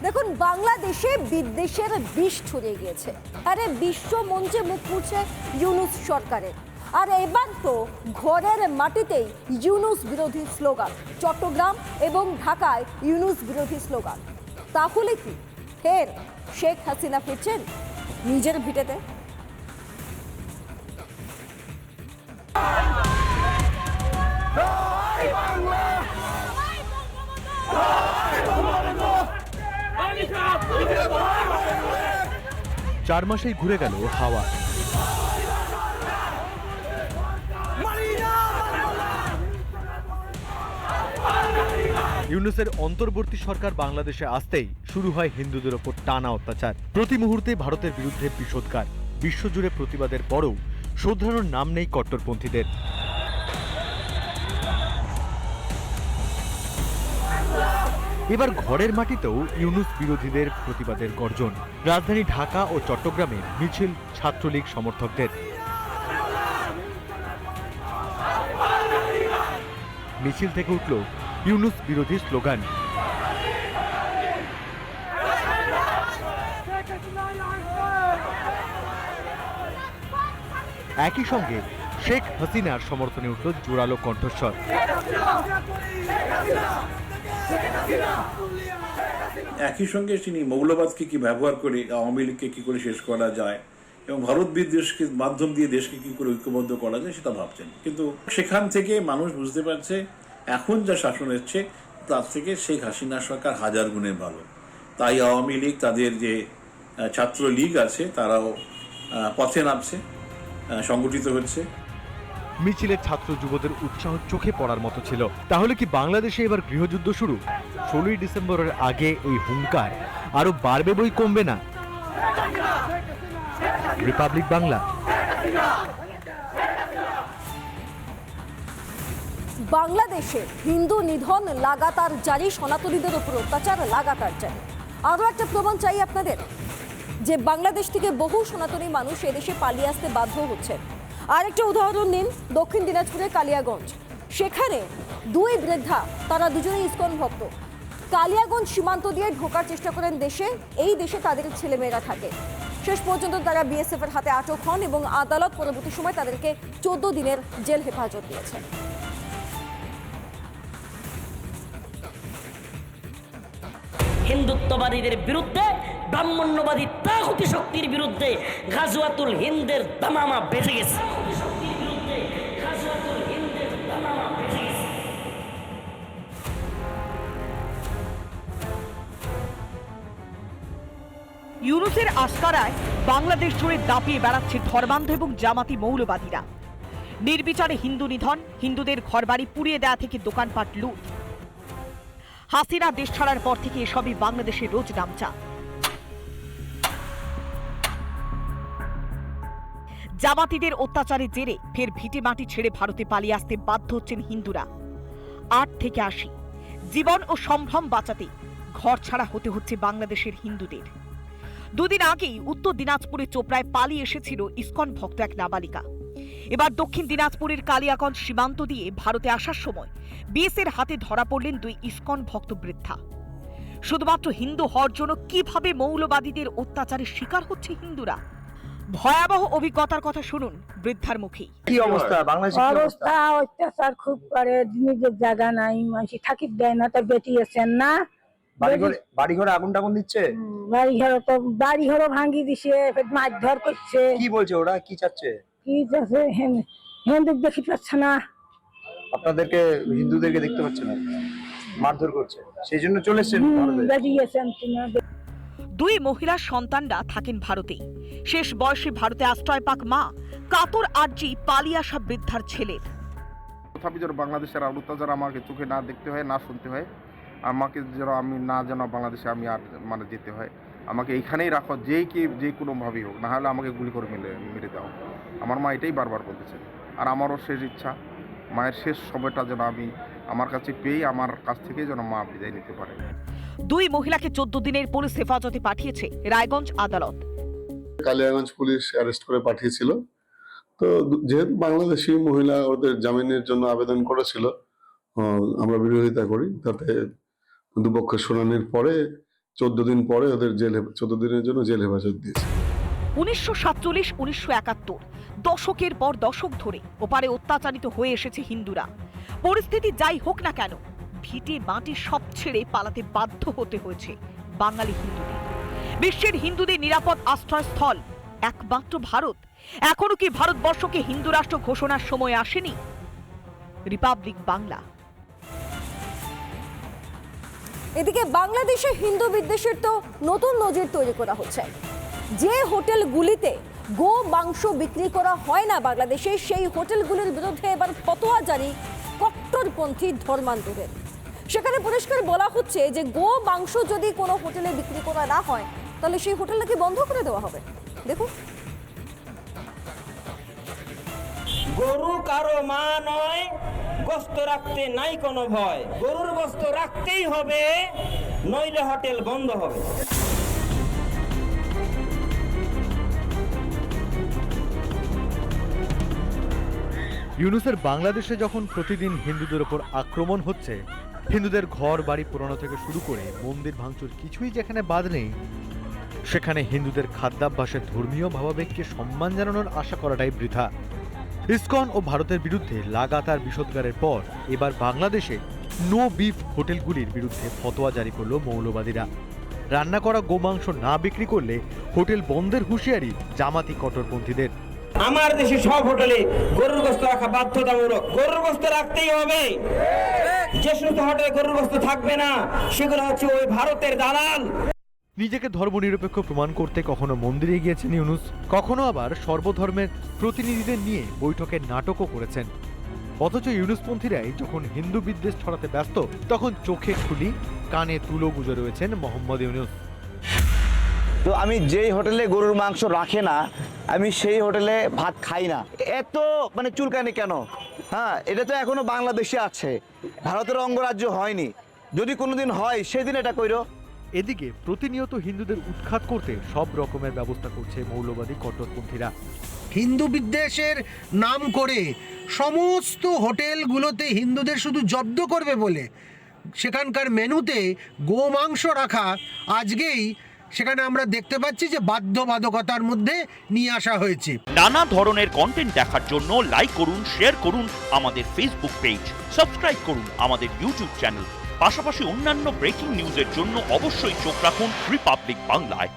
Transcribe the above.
দেখুন, বাংলাদেশে বিদ্বেষের বিষ ছড়িয়ে গিয়েছে। আরে বিশ্ব মঞ্চে মুখ পুড়ছে ইউনূস সরকারের। আর এবার তো ঘরের মাটিতেই ইউনূস বিরোধী স্লোগান, চট্টগ্রাম এবং ঢাকায় ইউনূস বিরোধী স্লোগান। তাহলে কি ফের শেখ হাসিনা ফিরছেন নিজের ভিটেতে? চার মাসেই ঘুরে গেল হাওয়া। ইউনূসের অন্তর্বর্তী সরকার বাংলাদেশে আসতেই শুরু হয় হিন্দুদের ওপর টানা অত্যাচার। প্রতি মুহূর্তে ভারতের বিরুদ্ধে বিষোদ্গার। বিশ্বজুড়ে প্রতিবাদের পরও শোধরানোর নাম নেই কট্টরপন্থীদের। এবার ঘরের মাটিতেও ইউনূস বিরোধীদের প্রতিবাদের গর্জন। রাজধানী ঢাকা ও চট্টগ্রামে মিছিল ছাত্রলীগ সমর্থকদের। মিছিল থেকে উঠল ইউনূস বিরোধী স্লোগান। একই সঙ্গে শেখ হাসিনার সমর্থনে উঠল জোরালো কণ্ঠস্বর। একই সঙ্গে তিনি মৌলবাদকে কি ব্যবহার করে আওয়ামী লীগকে কি করে শেষ করা যায় এবং ভারত বিদ্বেষকে মাধ্যম দিয়ে দেশকে কি করে ঐক্যবদ্ধ করা যায় সেটা ভাবছেন। কিন্তু সেখান থেকে মানুষ বুঝতে পারছে এখন যা শাসন হচ্ছে তার থেকে শেখ হাসিনা সরকার হাজার গুণে ভালো। তাই আওয়ামী লীগ, তাদের যে ছাত্র লীগ আছে, তারাও পথে নামছে, সংগঠিত হচ্ছে। মিছিলের ছাত্র যুবদের উৎসাহ চোখে পড়ার মতো ছিল। তাহলে কি বাংলাদেশে এবার গৃহযুদ্ধ শুরু? 16ই ডিসেম্বরের আগে এই হুঙ্কার আরো বাড়বে বই কমবে না। রিপাবলিক বাংলা। বাংলাদেশে হিন্দু নিধন লাগাতার জারি, সনাতনীদের উপর অত্যাচার লাগাতার জারি। আরও একটা প্রমাণ চাই আপনাদের যে বাংলাদেশ থেকে বহু সনাতনী মানুষ এদেশে পালিয়ে আসতে বাধ্য হচ্ছেন। আরেকটা উদাহরণ নিন, দক্ষিণ দিনাজপুরের কালিয়াগঞ্জ। সেখানে দুই বৃদ্ধা, তারা দুজনেই ইসকন ভক্ত, কালিয়াগঞ্জ সীমান্ত দিয়ে ঢোকার চেষ্টা করেন দেশে। এই দেশে তাদের ছেলেমেয়েরা থাকে। শেষ পর্যন্ত তারা বিএসএফ এর হাতে আটক হন এবং আদালত পরবর্তী সময় তাদেরকে 14 দিনের জেল হেফাজত দিয়েছে। হিন্দুত্ববাদীদের বিরুদ্ধে, ব্রাহ্মণ্যবাদী তাগুতি শক্তির বিরুদ্ধে গাজওয়াতুল হিন্দের দামামা বেজে গেছে। ইউনূসের আশকারায় বাংলাদেশ জুড়ে দাপিয়ে বেড়াচ্ছে ধর্মান্ধ এবং জামাতি মৌলবাদীরা। নির্বিচারে হিন্দু নিধন, হিন্দুদের ঘরবাড়ি পুড়িয়ে দেয়া থেকে দোকানপাট লুট। হাসিনা দেশ ছাড়ার পর থেকে এসবই বাংলাদেশের রোজ নামচা। জামাতিদের অত্যাচারের জেরে ফের ভিটে মাটি ছেড়ে ভারতে পালিয়ে আসতে বাধ্য হচ্ছেন হিন্দুরা। 8 থেকে 80 জীবন ও সম্ভ্রম বাঁচাতে ঘর ছাড়া হতে হচ্ছে বাংলাদেশের হিন্দুদের। দুদিন আগেই উত্তর দিনাজপুরের চোপড়ায় পালিয়ে এসেছিল ইসকন ভক্ত এক নাবালিকা। এবার দক্ষিণ দিনাজপুরের কালিয়াগঞ্জ সীমান্ত দিয়ে ভারতে আসার সময় বিএসএর হাতে ধরা পড়লেন দুই ইসকন ভক্ত বৃদ্ধা। শুধুমাত্র হিন্দু হওয়ার জন্য কিভাবে মৌলবাদীদের অত্যাচারের শিকার হচ্ছে হিন্দুরা, ভয়াবহ অভিজ্ঞতার কথা শুনুন বৃদ্ধার মুখেই। কি অবস্থা বাংলাদেশে? অবস্থা অত্যাচার খুব করে, নিজের জায়গা নাই, মানুষ থাকি দেয় না, তাই বেটিয়েছেন না। বাড়ি ঘরে আগুন টাগুন দিচ্ছে, বাড়ি ঘরও ভাঙ্গি দিছে, মারধর করছে। কি বলছে ওরা? কি চাচ্ছে? কি চাচ্ছে? হিন্দুক দেখি পাচ্ছে না, আপনাদেরকে হিন্দুদেরকে দেখতে পাচ্ছে না, মারধর করছে, সেই জন্য চলে এসেছেন ভারতে। বেটিয়েছেন। দুই মহিলার সন্তানরা থাকেন ভারতেই। শেষ বয়সে ভারতে আশ্রয় পাক মা কাতর আর্জি পালিয়ে আসা বৃদ্ধার ছেলের। তথাপি যেন বাংলাদেশের আর অত্যাচার আমাকে চোখে না দেখতে হয়, না শুনতে হয়, আমাকে যেন আমি না যেন বাংলাদেশে আমি আর মানে যেতে হয়, আমাকে এইখানেই রাখো, যে কোনোভাবেই হোক, না হলে আমাকে গুলি করে মেরে দাও। আমার মা এটাই বারবার বলতেছে। আর আমারও শেষ ইচ্ছা, মায়ের শেষ সময়টা যেন আমি আমার কাছে পেয়ে আমার কাছ থেকে যেন মা বিদায় নিতে পারে। দুই মহিলাকে 14 দিনের পুলিশ হেফাজতে পাঠিয়েছে রায়গঞ্জ আদালত। কালিয়াগঞ্জ পুলিশ অ্যারেস্ট করে পাঠিয়েছিল। তো যেহেতু বাংলাদেশি মহিলা ওদের জামিনের জন্য আবেদন করেছিল, আমরা বিরোধিতা করি। তাতে দুপক্ষের শুনানির পরে 14 দিন পরে ওদের 14 দিনের জন্য জেল হেফাজত দিয়েছে। 1947-1971 দশকের পর দশক ধরে ওপারে অত্যাচারিত হয়ে এসেছে হিন্দুরা। পরিস্থিতি যাই হোক না কেন, ভিটে মাটি সব ছেড়ে পালাতে বাধ্য হতে হয়েছে বাঙালি হিন্দুদের। বিশ্বের হিন্দুদের নিরাপদ আশ্রয়স্থল একমাত্র ভারত। এখনো কি ভারতবর্ষকে হিন্দু রাষ্ট্র ঘোষণার সময় আসেনি? রিপাবলিক বাংলা। এদিকে বাংলাদেশে হিন্দু বিদ্বেষের তো নতুন নজির তৈরি করা হচ্ছে। যে হোটেলগুলিতে গো মাংস বিক্রি করা হয় না বাংলাদেশে, সেই হোটেলগুলির বিরুদ্ধে এবার ফতোয়া জারি কট্টরপন্থী ধর্মান্তরের। সেখানে পরিষ্কার বলা হচ্ছে যে গো মাংস যদি কোনো হোটেলে বিক্রি করা না হয় তাহলে সেই হোটেল নাকি বন্ধ করে দেওয়া হবে। দেখুন, গরু কারো মা নয়, গোস্ত রাখতে নাই কোনো ভয়। গরুর গোস্ত রাখতেই হবে, নইলে হোটেল বন্ধ হবে। ইউনূসের বাংলাদেশে যখন প্রতিদিন হিন্দুদের ওপর আক্রমণ হচ্ছে, হিন্দুদের ঘর বাড়ি পোড়ানো থেকে শুরু করে মন্দির ভাঙচুর কিছুই যেখানে বাদ নেই, সেখানে হিন্দুদের খাদ্যাভ্যাসের ধর্মীয় ভাবাবেগকে সম্মান জানানোর আশা করাটাই বৃথা। ইসকন ও ভারতের বিরুদ্ধে লাগাতার বিষোদ্গারের পর এবার বাংলাদেশে নো বিফ হোটেলগুলির বিরুদ্ধে ফতোয়া জারি করল মৌলবাদীরা। রান্না করা গোমাংস না বিক্রি করলে হোটেল বন্ধের হুঁশিয়ারি জামাতি কট্টরপন্থীদের। আমার দেশে সব হোটেলে গরুর গোস্ত রাখা বাধ্যতামূলক। গরুর গোস্ত রাখতেই হবে। যে সমস্ত হোটেলে গরুর গোস্ত থাকবে না, সেগুলো হচ্ছে ওই ভারতের দালাল। নিজেকে ধর্মনিরপেক্ষ প্রমাণ করতে কখনো মন্দিরে গিয়েছেন ইউনূস, কখনো আবার সর্বধর্মের প্রতিনিধিদের নিয়ে বৈঠকের নাটকও করেছেন। অথচ ইউনূসপন্থীরাই যখন হিন্দু বিদ্বেষ ছড়াতে ব্যস্ত, তখন চোখে খুলি কানে তুলো গুজে রয়েছেন মোহাম্মদ ইউনূস। তো আমি যেই হোটেলে গরুর মাংস রাখে না, আমি সেই হোটেলে ভাত খাই না। এত চুলকানি কেন? হ্যাঁ, এটা তো এখনো বাংলাদেশে আছে, ভারতের অঙ্গরাজ্য হয়নি। যদি কোনোদিন হয় সেদিন এটা কইরো। এদিকে প্রতিনিয়ত হিন্দুদের উৎখাত করতে সব রকমের ব্যবস্থা করছে মৌলবাদী কট্টরপন্থীরা। হিন্দু বিদ্বেষের নাম করে সমস্ত হোটেলগুলোতে হিন্দুদের শুধু জব্দ করবে বলে সেখানকার মেনুতে গোমাংস রাখা আজকেই সেখানে আমরা দেখতে পাচ্ছি যে বাধ্যবাধকতার মধ্যে নিয়ে আসা হয়েছে। নানা ধরনের কন্টেন্ট দেখার জন্য লাইক করুন, শেয়ার করুন আমাদের ফেসবুক পেজ, সাবস্ক্রাইব করুন আমাদের ইউটিউব চ্যানেল। পাশাপাশি অন্যান্য ব্রেকিং নিউজের জন্য অবশ্যই চোখ রাখুন রিপাবলিক বাংলায়।